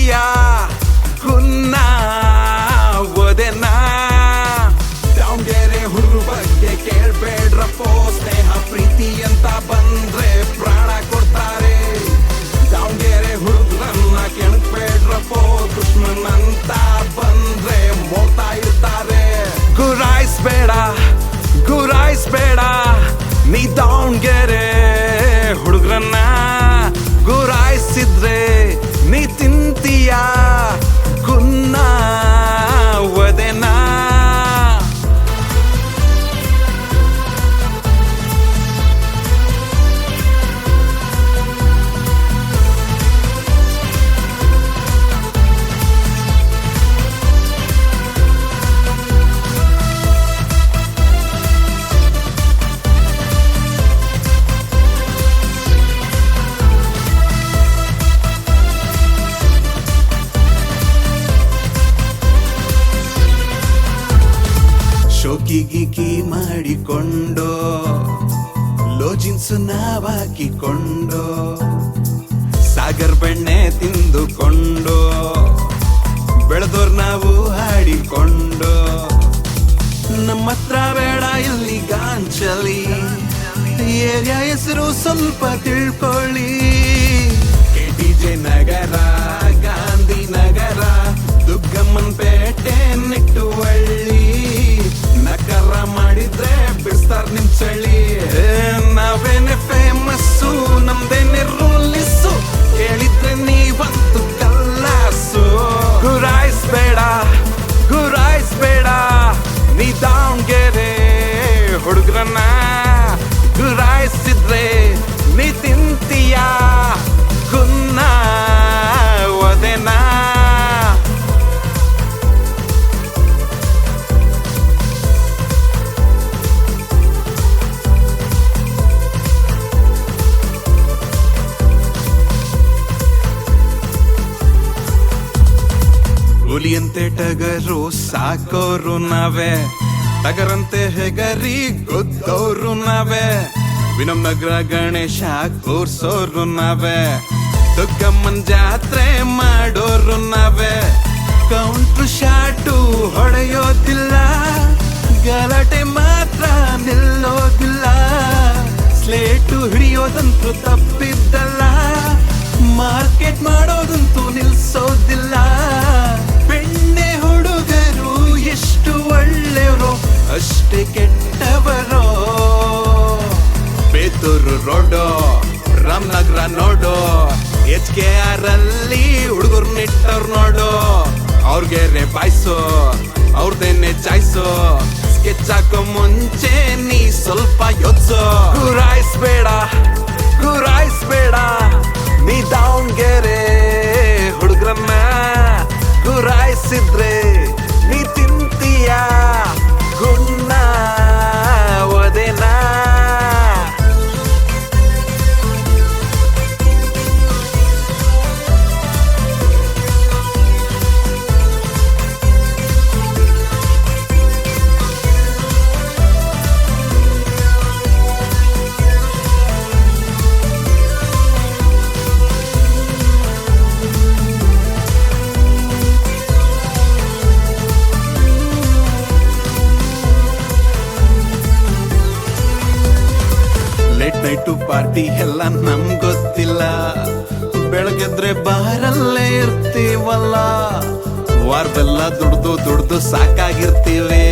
ತಿಂತೀಯಾ ಹುನ್ನ ಒದೆನಾ ದಾವಣಗೆರೆ ಹುಡುಗ್ರ ಬಗ್ಗೆ ಕೇಳ್ಬೇಡ್ರಪ್ಪೋ ಸ್ನೇಹ ಪ್ರೀತಿ ಅಂತ ಬಂದ್ರೆ ಪ್ರಾಣ ಕೊಡ್ತಾರೆ ದಾವಣಗೆರೆ ಹುಡುಗ್ರನ್ನ ಕೆಣಕ್ಬೇಡ್ರಪ್ಪೋ ದುಶ್ಮನ್ ಅಂತ ಬಂದ್ರೆ ಮೋತಾ ಇರ್ತಾರೆ ಗುರಾಯಿಸ್ಬೇಡ ನೀ ದಾವಣಗೆರೆ ಹುಡುಗ್ರನ್ನ ಗುರಾಯಿಸಿದ್ರೆ ನೀ ತಿಂತೀಯಾ ಗುನ್ನ ಒದೆನಾ ಶೋಕಿಗಿಕಿ ಮಾಡಿಕೊಂಡು ಲೋಜಿನ್ಸು ನಾವಾಕಿಕೊಂಡು ಸಾಗರ್ ಬೆಣ್ಣೆ ತಿಂದುಕೊಂಡು ಬೆಳೆದೋರ್ ನಾವು ಹಾಡಿಕೊಂಡು ನಮ್ಮ ಹತ್ರ ಬೇಡ ಇಲ್ಲಿ ಗಾಂಚಲಿ ಏರಿಯಾ ಹೆಸರು ಸ್ವಲ್ಪ ತಿಳ್ಕೊಳ್ಳಿ KTJ ನಗರ ಗಾಂಧಿ ನಗರ ದುಗ್ಗಮ್ಮನ್ ಪೇಟೆ ನಿಟ್ಟುವಳ್ಳಿ ನಕರ ಮಾಡಿದ್ರೆ ಬಿಡ್ಸ್ತಾರ್ ನಿಮ್ ಚಳಿ ನಾವೇನೆ ಫೇಮಸ್ಸು ನಮ್ದೇನೆ ರೂಲಿಸ್ಸು ಹೇಳಿದ್ರೆ ನೀವಂತೂ ಕಲ್ಲಾಸು ಗುರಾಯಿಸ್ಬೇಡ ನೀ ದಾವಣಗೆರೆ ಹುಡುಗ್ರನ್ನ ಗುರಾಯಿಸಿದ್ರೆ ನೀ ತಿಂತೀಯಾ ಗುನ್ನ ಒದೆನಾ ಹುಲಿಯಂತೆ ಟಗರು ಸಾಕೋರು ನಾವೇ ಟಗರಂತೆ ಹೆಗರಿ ಗೊದ್ದೋರು ನಾವೇ ವಿನಮ್ ನಗರ ಗಣೇಶ ಕೂರ್ಸೋರು ನಾವೇ ದುಗ್ಗಮ್ಮನ್ ಜಾತ್ರೆ ಮಾಡೋರು ನಾವೇ ಕೌಂಟ್ರು ಶಾಟು ಹೊಡೆಯೋದಿಲ್ಲ ಗಲಾಟೆ ಮಾತ್ರ ನಿಲ್ಲೋದಿಲ್ಲ ಸ್ಲೇಟು ಹಿಡಿಯೋದಂತೂ ತಪ್ಪಿದ್ದಲ್ಲ ಮಾರ್ಕೆಟ್ ಮಾಡೋದಂತೂ ನಿಲ್ಸೋದಿಲ್ಲ ಬೆಣ್ಣೆ ಹುಡುಗರು ಎಷ್ಟು ಒಳ್ಳೆಯವರು ಅಷ್ಟೇ ಕೆಟ್ಟವರು ಬೇತೂರು ರೋಡು ರಾಮನಗರ ನೋಡು HKR ಅಲ್ಲಿ ಹುಡುಗರು ನಿಟ್ಟವ್ರು ನೋಡು ಅವ್ರಿಗೆ ಬಾಯ್ಸು ಅವ್ರದೇನೆ ಚಾಯ್ಸು ಸ್ಕೆಚ್ ಹಾಕೋ ಮುಂಚೆ ನೀ ಸ್ವಲ್ಪ ಯೋಚ್ಸು ಗುರಾಯಿಸ್ಬೇಡ ನೀ ದಾವಣಗೆರೆ ಹುಡುಗ್ರನ್ನ ಗುರಾಯಿಸಿದ್ರೆ ನೀ ತಿಂತೀಯಾ ಗುನ್ನ ಒದೆನಾ ಲೇಟ್ ನೈಟು ಪಾರ್ಟಿ ಎಲ್ಲ ನಮ್ ಗೊತ್ತಿಲ್ಲ ಬೆಳಗ್ಗೆದ್ರೆ ಬಾರಲ್ಲೇ ಇರ್ತೀವಲ್ಲ ವಾರದೆಲ್ಲ ದುಡ್ದು ಸಾಕಾಗಿರ್ತೀವಿ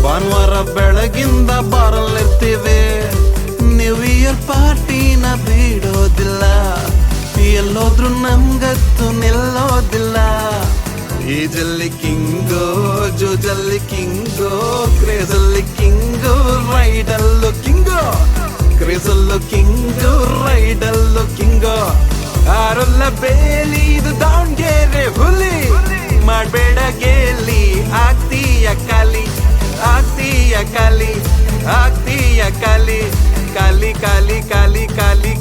ಭಾನುವಾರ ಬೆಳಗಿಂದ ಬಾರಲ್ಲಿರ್ತೀವಿ ನ್ಯೂ ಇಯರ್ ಪಾರ್ಟಿನ ಬಿಡೋದಿಲ್ಲ ಎಲ್ಲೋದ್ರು ನಮ್ಗತ್ತು ನಿಲ್ಲೋದಿಲ್ಲ ಈಜಲ್ಲಿ ಕಿಂಗು ಜೂಜಲ್ಲಿ ಕಿಂಗು ಕ್ರೇಜಲ್ಲಿ ಕಿಂಗು ರೈಡಲ್ಲು ಕಿಂಗು ಕ್ರೇಜಲ್ಲು ಕಿಂಗು ರೈಡಲ್ಲು ಕಿಂಗು ಆರಲ್ಲ ಬೇಲಿ ಇದು ದಾವಣಗೆರೆ ಹುಲಿ ಮಾಡ್ಬೇಡ ಗೇಲಿ ಆಗ್ತೀಯ ಕಾಲಿ ಆಗ್ತೀಯ ಕಾಲಿ ಆಗ್ತೀಯ ಕಾಲಿ ಕಾಲಿ ಕಾಲಿ ಕಾಲಿ ಕಾಲಿ